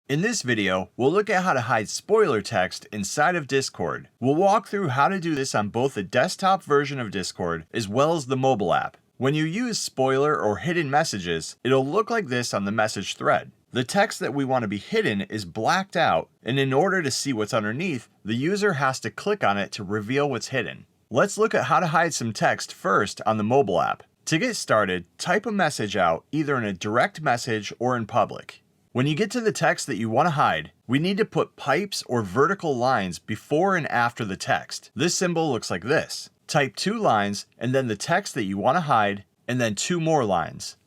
In this video, we'll look at how to hide spoiler text inside of Discord. We'll walk through how to do this on both the desktop version of Discord as well as the mobile app. When you use spoiler or hidden messages, it'll look like this on the message thread. The text that we want to be hidden is blacked out, and in order to see what's underneath, the user has to click on it to reveal what's hidden. Let's look at how to hide some text first on the mobile app. To get started, type a message out either in a direct message or in public. When you get to the text that you want to hide, we need to put pipes or vertical lines before and after the text. This symbol looks like this. Type 2 lines and then the text that you want to hide, and then 2 more lines.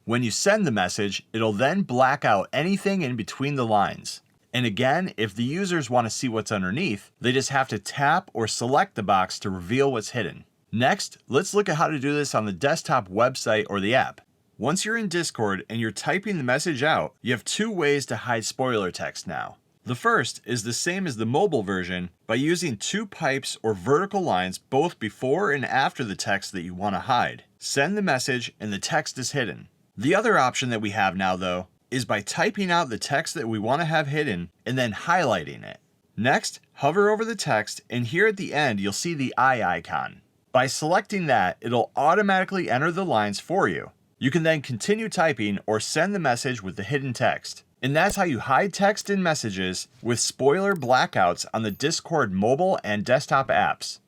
When you send the message, it'll then black out anything in between the lines. And again, if the users want to see what's underneath, they just have to tap or select the box to reveal what's hidden. Next, let's look at how to do this on the desktop website or the app. Once you're in Discord and you're typing the message out, you have 2 ways to hide spoiler text now. The first is the same as the mobile version by using 2 pipes or vertical lines both before and after the text that you want to hide. Send the message and the text is hidden. The other option that we have now though is by typing out the text that we want to have hidden and then highlighting it. Next, hover over the text and here at the end you'll see the eye icon. By selecting that, it'll automatically enter the lines for you. You can then continue typing or send the message with the hidden text. And that's how you hide text in messages with spoiler blackouts on the Discord mobile and desktop apps.